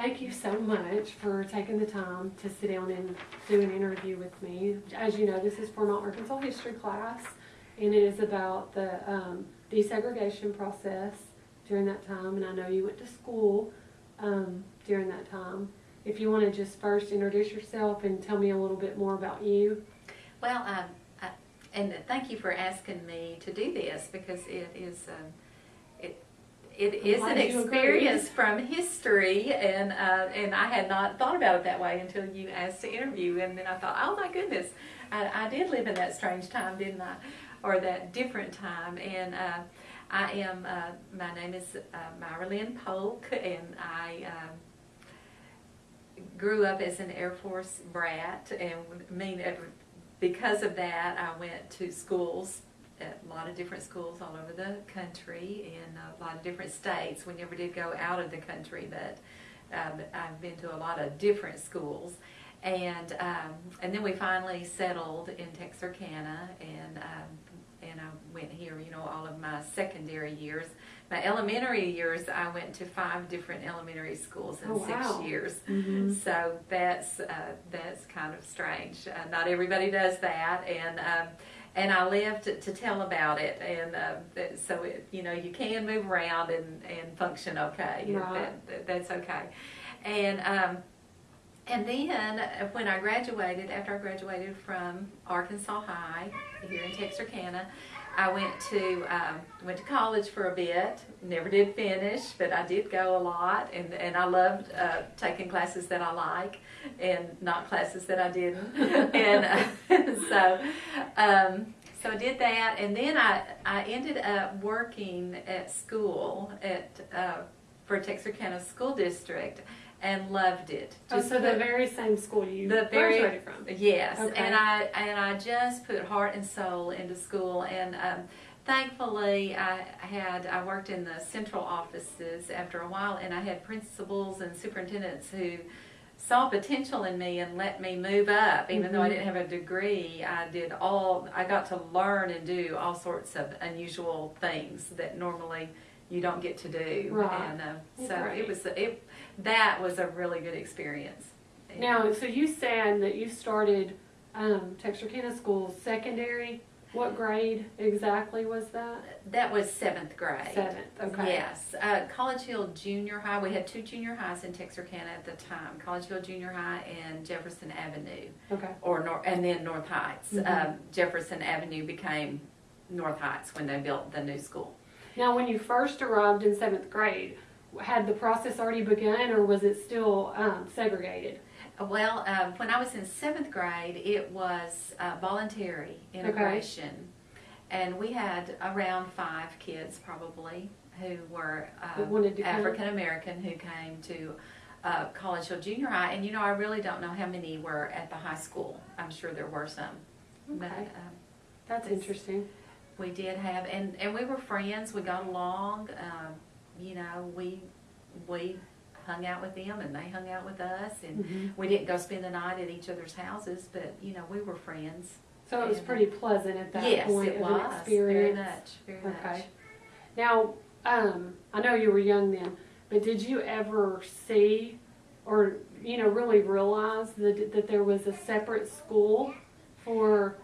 thank you so much for taking the time to sit down and do an interview with me. As you know, this is for my Arkansas history class, and it is about the desegregation process during that time, and I know you went to school during that time. If you want to just first introduce yourself and tell me a little bit more about you. Well, and thank you for asking me to do this, because it is an experience from history, and I had not thought about it that way until you asked to interview, and then I thought, oh my goodness, I did live in that strange time, didn't I, or that different time. And I am, my name is Myra Lynn Polk, and I grew up as an Air Force brat, and because of that I went to schools, a lot of different schools all over the country, in a lot of different states. We never did go out of the country, but I've been to a lot of different schools. And then we finally settled in Texarkana, and I went here, all of my secondary years. My elementary years, I went to 5 different elementary schools in 6 years. Mm-hmm. So that's kind of strange. Not everybody does that, and I lived to tell about it, and so you can move around and function okay. Right. That's okay. And then when I graduated, after I graduated from Arkansas High here in Texarkana, I went to college for a bit. Never did finish, but I did go a lot, and I loved taking classes that I like, and not classes that I didn't. And so I did that, and then I ended up working at school for Texarkana School District, and loved it. So the very same school you graduated from? Yes, okay. and I just put heart and soul into school, and thankfully I worked in the central offices after a while, and I had principals and superintendents who saw potential in me and let me move up. Even though I didn't have a degree, I got to learn and do all sorts of unusual things that normally you don't get to do. Right. And so that was a really good experience. Now, so you said that you started Texarkana School secondary. What grade exactly was that? That was 7th grade. 7th, okay. Yes. College Hill Junior High, we had 2 junior highs in Texarkana at the time, College Hill Junior High and Jefferson Avenue. Okay. And then North Heights. Jefferson Avenue became North Heights when they built the new school. Now, when you first arrived in 7th grade, had the process already begun, or was it still segregated? Well, when I was in 7th grade, it was voluntary integration, and we had around 5 kids probably who were African American who came to College Hill Junior High, and I really don't know how many were at the high school. I'm sure there were some. Okay. But, that's interesting. We did have, and we were friends. We got along. We hung out with them, and they hung out with us, and we didn't go spend the night at each other's houses, but we were friends. So it was pretty pleasant at that point of an experience. Very much. Now, I know you were young then, but did you ever see or really realize that there was a separate school for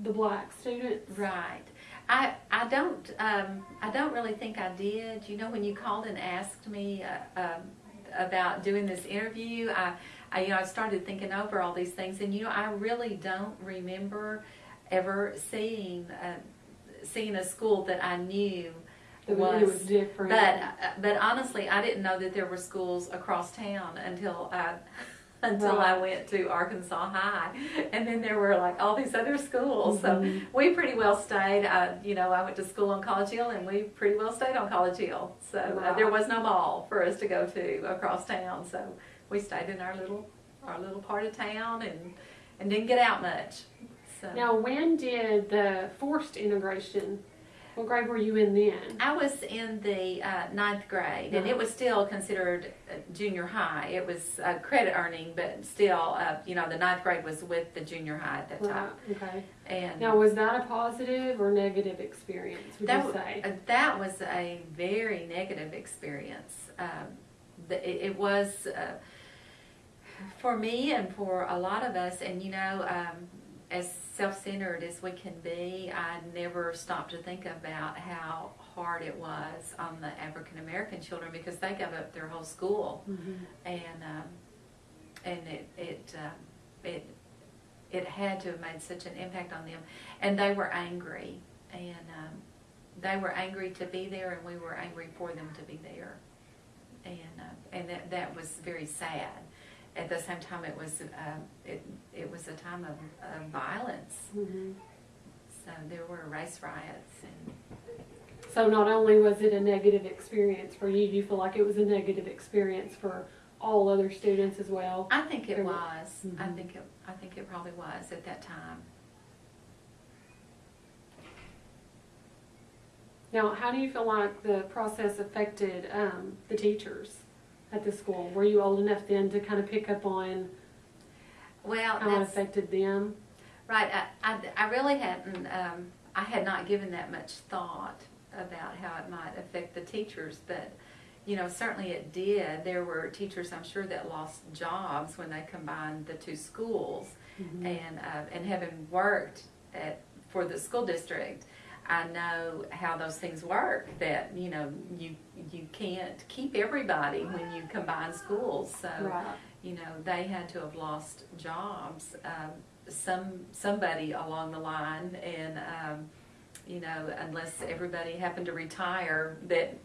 the black students? Right. I don't really think I did. When you called and asked me about doing this interview, I started thinking over all these things, and I really don't remember ever seeing a school that I knew was different. But honestly, I didn't know that there were schools across town until I went to Arkansas High, and then there were like all these other schools. So we pretty well stayed. I went to school on College Hill, and we pretty well stayed on College Hill. So there was no mall for us to go to across town. So we stayed in our little part of town and didn't get out much. So. Now, when did the forced integration? What grade were you in then? I was in the 9th grade, and it was still considered junior high. It was credit earning, but still, the 9th grade was with the junior high at that time. Okay. And now, was that a positive or negative experience, would you say? That was a very negative experience. it was for me and for a lot of us, and as self-centered as we can be, I never stopped to think about how hard it was on the African American children, because they gave up their whole school, and it had to have made such an impact on them, and they were angry, and they were angry to be there, and we were angry for them to be there, and that was very sad. At the same time, it was a time of violence. So there were race riots, and so not only was it a negative experience for you, do you feel like it was a negative experience for all other students as well? I think it was. I think it probably was at that time. Now, how do you feel like the process affected the teachers at the school? Were you old enough then to kind of pick up on how it affected them? Right. I really hadn't. I had not given that much thought about how it might affect the teachers, but certainly it did. There were teachers, I'm sure, that lost jobs when they combined the two schools, and having worked for the school district, I know how those things work, that you can't keep everybody when you combine schools, so they had to have lost jobs, somebody along the line, and unless everybody happened to retire, that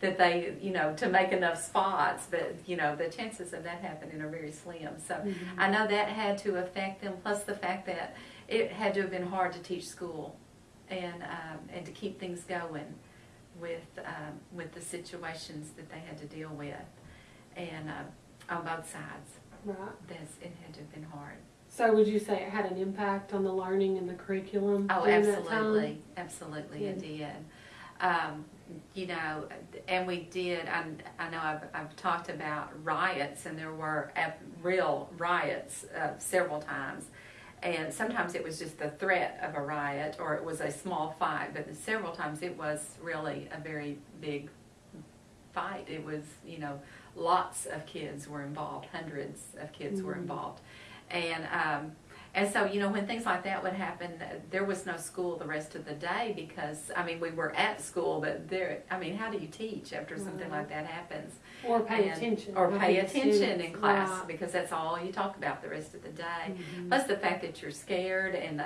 they to make enough spots, but the chances of that happening are very slim. So I know that had to affect them, plus the fact that it had to have been hard to teach school, and to keep things going with the situations that they had to deal with, and on both sides. Right. It had to have been hard. So would you say it had an impact on the learning and the curriculum? Oh, during absolutely. that time? Absolutely, it did. And we did, I know I've talked about riots, and there were real riots several times. And sometimes it was just the threat of a riot, or it was a small fight, but several times it was really a very big fight. It was, lots of kids were involved, hundreds of kids were involved. And so, when things like that would happen, there was no school the rest of the day, because, we were at school, but how do you teach after something like that happens? Or pay attention. Or pay attention in class, because that's all you talk about the rest of the day. Plus the fact that you're scared, and,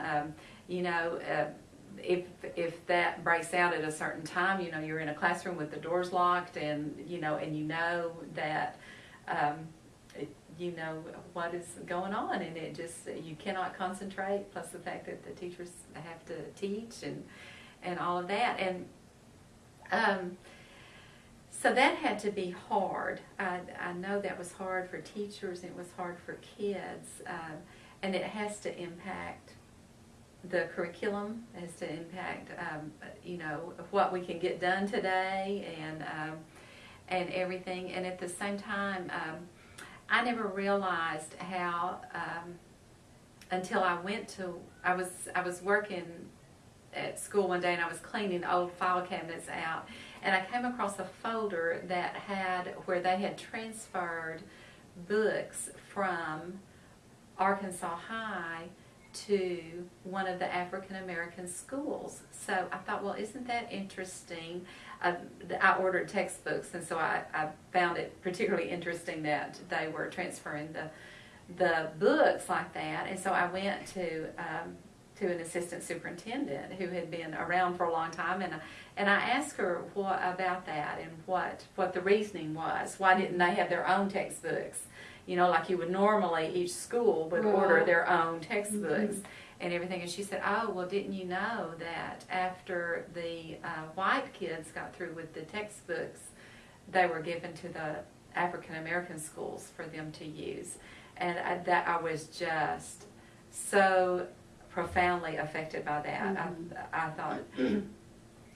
if that breaks out at a certain time, you're in a classroom with the doors locked, and, that, what is going on, and it just, you cannot concentrate, plus the fact that the teachers have to teach, and all of that, and so that had to be hard. I know that was hard for teachers, and it was hard for kids, and it has to impact the curriculum, it has to impact what we can get done today, and everything, and at the same time, I never realized how, until I was working at school one day, and I was cleaning old file cabinets out, and I came across a folder that had, where they had transferred books from Arkansas High to one of the African American schools. So I thought, well, isn't that interesting? I ordered textbooks, and so I found it particularly interesting that they were transferring the books like that. And so I went to an assistant superintendent who had been around for a long time, and I asked her what about that, and what the reasoning was. Why didn't they have their own textbooks? Like you would normally, each school would order their own textbooks and everything. And she said, oh, well, didn't you know that after the white kids got through with the textbooks, they were given to the African American schools for them to use? And I was just so profoundly affected by that. I thought,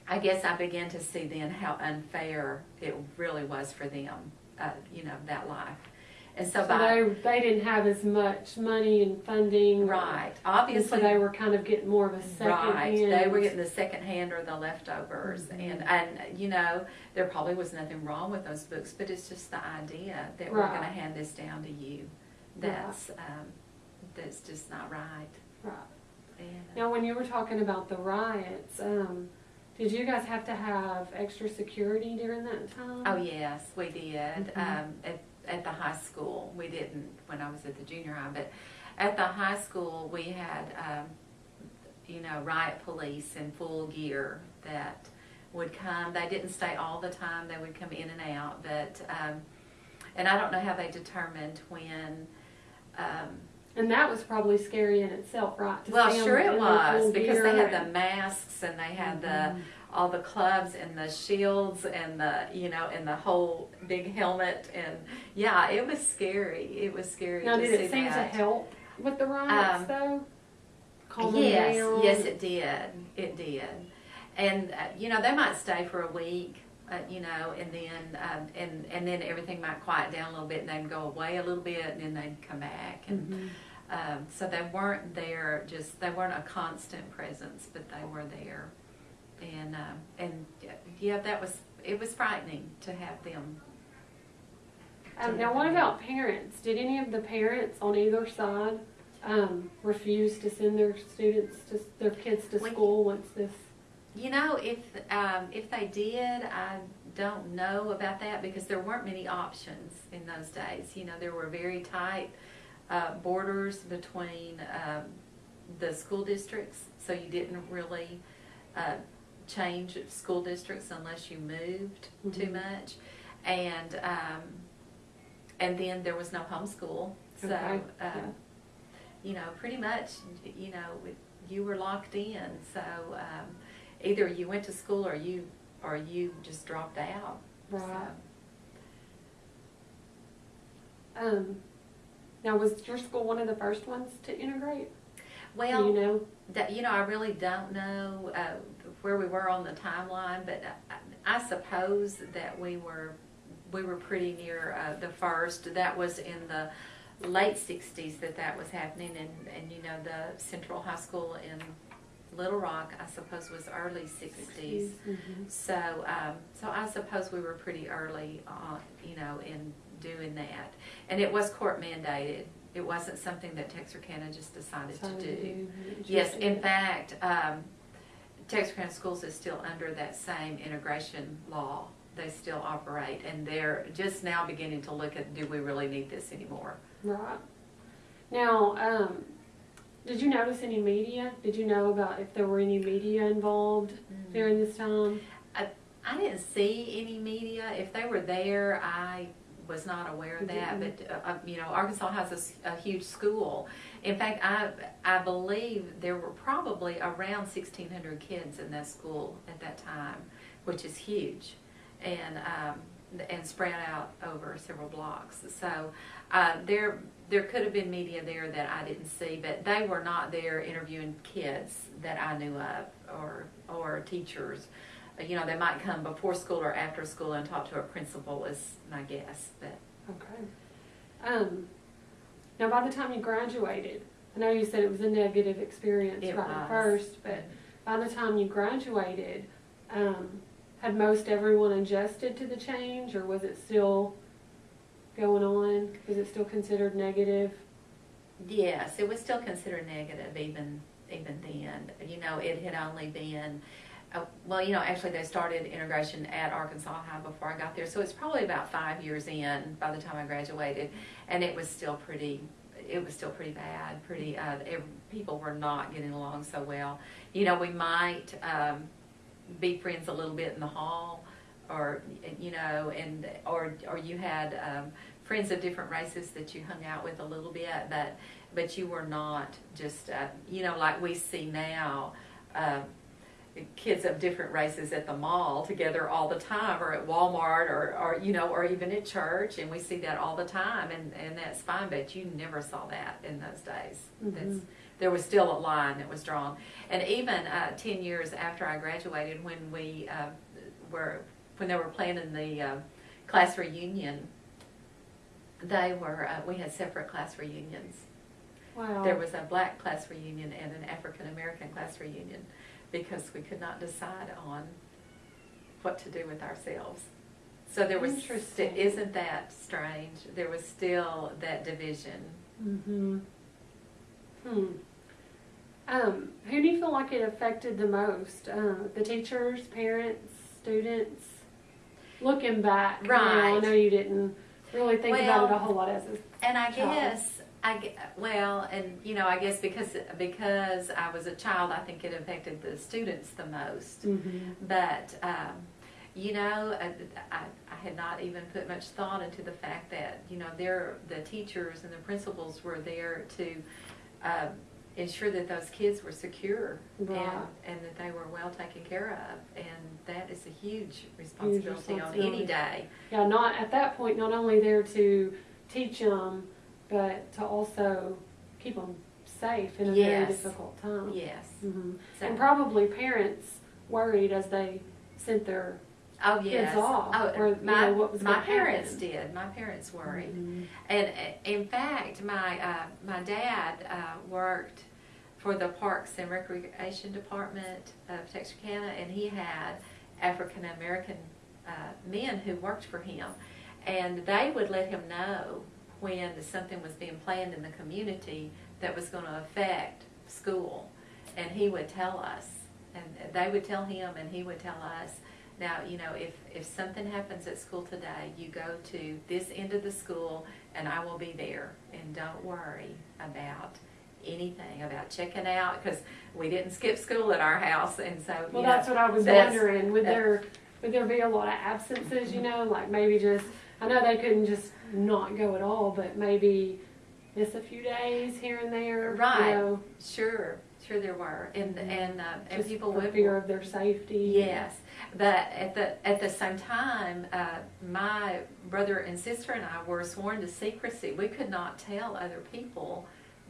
I guess I began to see then how unfair it really was for them, that life. And so, they didn't have as much money and funding. right, And obviously, so they were kind of getting more of a second right, hand. they were getting the second hand or the leftovers. Mhm. And you know, there probably was nothing wrong with those books, but it's just the idea that we're Right. going to hand this down to you. That's just not right. Right. And, Now, when you were talking about the riots, did you guys have to have extra security during that time? oh yes, we did. Mhm. At the high school, we didn't when I was at the junior high, but at the high school we had, you know, riot police in full gear that would come. They didn't stay all the time; they would come in and out. But and I don't know how they determined when. And that was probably scary in itself, right? To Well, stand sure in it the was, full because they gear had the and- masks and they had Mhm. all the clubs and the shields and the, you know, and the whole big helmet. And yeah, it was scary. It was scary Now, to did see it seem to that. help with the riots, though? Calm them Yes, down? yes, it did. It did. And you know, they might stay for a week, you know, and then everything might quiet down a little bit, and they'd go away a little bit, and then they'd come back. And Mhm. so they weren't there. They weren't a constant presence, but they were there. And yeah, it was frightening to have them. Now, what about parents? Did any of the parents on either side refuse to send their their kids to We- school once this? You know, if they did, I don't know about that because there weren't many options in those days. You know, there were very tight borders between the school districts, so you didn't really change school districts unless you moved too Mhm. much, and then there was no homeschool, so Okay, yeah. you know, pretty much, you know, you were locked in. So either you went to school or you just dropped out. Right. So, Now, was your school one of the first ones to integrate? well, Do you know? you know, I really don't know where we were on the timeline, but I suppose that we were pretty near the first. That was in the late 60s that was happening, and you know, the Central High School in Little Rock, I suppose, was early 60s. Mhm. So I suppose we were pretty early on, you know, in doing that. And it was court mandated. It wasn't something that Texarkana just decided to do. Yes, in fact, Texarkana Schools is still under that same integration law. They still operate, and they're just now beginning to look at, do we really need this anymore? Right. Now, did you notice any media? Did you know about if there were any media involved during this time? I didn't see any media. If they were there, I was not aware of You that. didn't? But you know, Arkansas has a huge school. In fact, I believe there were probably around 1,600 kids in that school at that time, which is huge, and spread out over several blocks. So there could have been media there that I didn't see, but they were not there interviewing kids that I knew of or teachers. You know, they might come before school or after school and talk to a principal, is my guess. But Okay. Now, by the time you graduated, I know you said it was a negative experience It right at was. first, but by the time you graduated, had most everyone adjusted to the change, or was it still going on? Was it still considered negative? yes, it was still considered negative even then. You know, it had only been. Well, you know, actually they started integration at Arkansas High before I got there, so it's probably about 5 years in by the time I graduated, and it was still pretty bad. People were not getting along so well. You know, we might be friends a little bit in the hall, or you know, or you had friends of different races that you hung out with a little bit, but you were not just you know, like we see now. Kids of different races at the mall together all the time, or at Walmart, or you know, or even at church, and we see that all the time, and that's fine, but you never saw that in those days. Mhm. There was still a line that was drawn. And even 10 years after I graduated, when they were planning the class reunion, they were, we had separate class reunions. Wow. There was a black class reunion and an African American class reunion because we could not decide on what to do with ourselves. So there was, Interesting. isn't that strange? There was still that division. Mm-hmm. Who do you feel like it affected the most? The teachers, parents, students? Looking back, now, I Right. know you didn't really think about it a Well, whole lot as a And I child. guess, I guess because I was a child, I think it affected the students the most. Mm-hmm. But, I had not even put much thought into the fact that, the teachers and the principals were there to ensure that those kids were secure Right. and that they were well taken care of. And that is a huge responsibility on responsibility. any day. Yeah, not at that point, not only there to teach them, but to also keep them safe in a very Yes. difficult time. Yes. Mm-hmm. So- And probably parents worried as they sent their Oh, yes. off, Oh, or, what was my gonna parents happen. did. My parents worried. Mhm. And in fact, my dad worked for the Parks and Recreation Department of Texarkana, and he had African American men who worked for him, and they would let him know when something was being planned in the community that was going to affect school, and he would tell us, and they would tell him, and he would tell us. Now, if something happens at school today, you go to this end of the school and I will be there. And don't worry about anything, about checking out, because we didn't skip school at our house. And so, Well, that's what I was that's- wondering. Would there be a lot of absences, like maybe just, I know they couldn't just not go at all, but maybe miss a few days here and there. Right. Sure there were. And Just people for would. fear of their safety. Yes, but at the same time, my brother and sister and I were sworn to secrecy. We could not tell other people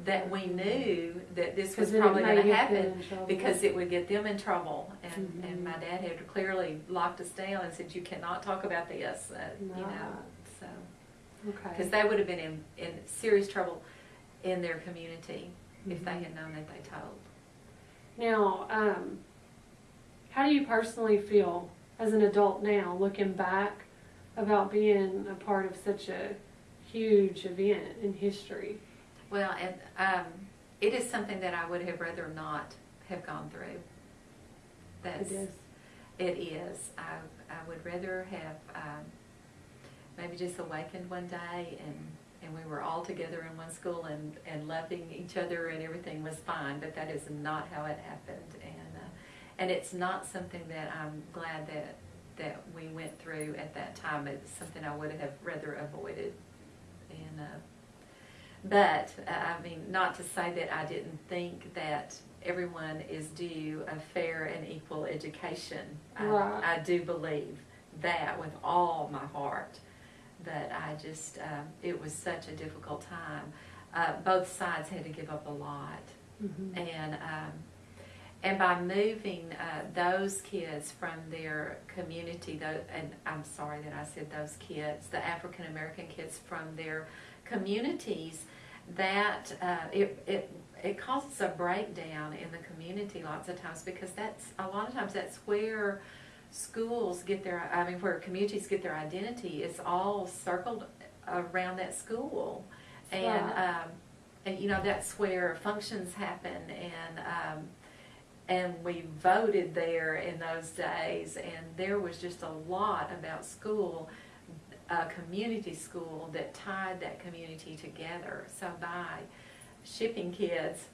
that we knew that this was 'Cause then it probably may going to get them happen in trouble. because it would get them in trouble. And Mhm. and my dad had clearly locked us down and said, "You cannot talk about this." Right. So Okay. because they would have been in serious trouble in their community if they Mhm. had known that they told. Now, how do you personally feel as an adult now, looking back, about being a part of such a huge event in history? Well, and it is something that I would have rather not have gone through. It is. It is. I would rather have maybe just awakened one day and we were all together in one school and loving each other and everything was fine, but that is not how it happened. And it's not something that I'm glad that we went through at that time. It's something I would have rather avoided. And but I mean, not to say that I didn't think that everyone is due a fair and equal education. Right. I do believe that with all my heart. But I just, it was such a difficult time. Both sides had to give up a lot. Mm-hmm. And by moving those kids from their community, and I'm sorry that I said those kids, the African American kids from their communities, that it causes a breakdown in the community lots of times, because a lot of times that's where schools get where communities get their identity. It's all circled around that school. And, Right. That's where functions happen, and we voted there in those days, and there was just a lot about school, community school, that tied that community together. So by shipping kids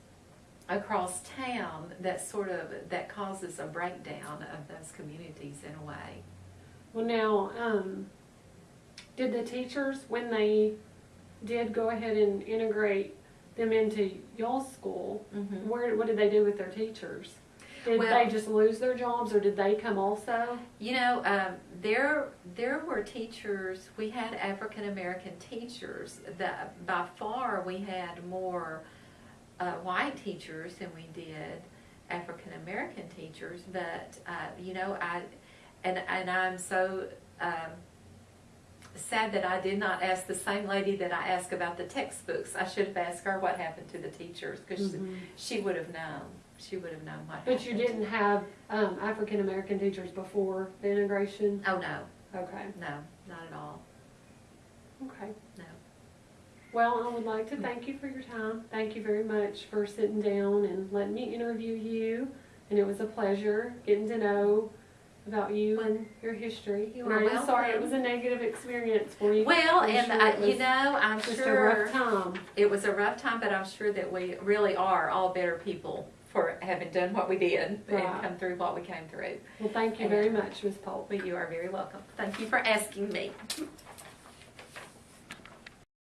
across town, that causes a breakdown of those communities in a way. Well, now, did the teachers, when they did go ahead and integrate them into y'all's school, Mm-hmm. what did they do with their teachers? Did Well- they just lose their jobs, or did they come also? There were teachers. We had African American teachers. That by far we had more white teachers than we did African American teachers. But I'm so sad that I did not ask the same lady that I asked about the textbooks. I should have asked her what happened to the teachers, because she would have known. She would have known what happened. But you didn't have African American teachers before the integration? Oh, no. Okay. No, not at all. Okay. No. Well, I would like to thank you for your time. Thank you very much for sitting down and letting me interview you. And it was a pleasure getting to know about you and your history. You And are I'm sorry it welcome. was a negative experience for you. Well, I'm and sure it was you know, I'm just a sure rough time. it was a rough time, but I'm sure that we really are all better people for having done what we did Right. and come through what we came through. Well, thank you very much, Ms. Polk. But you are very welcome. Thank you for asking me.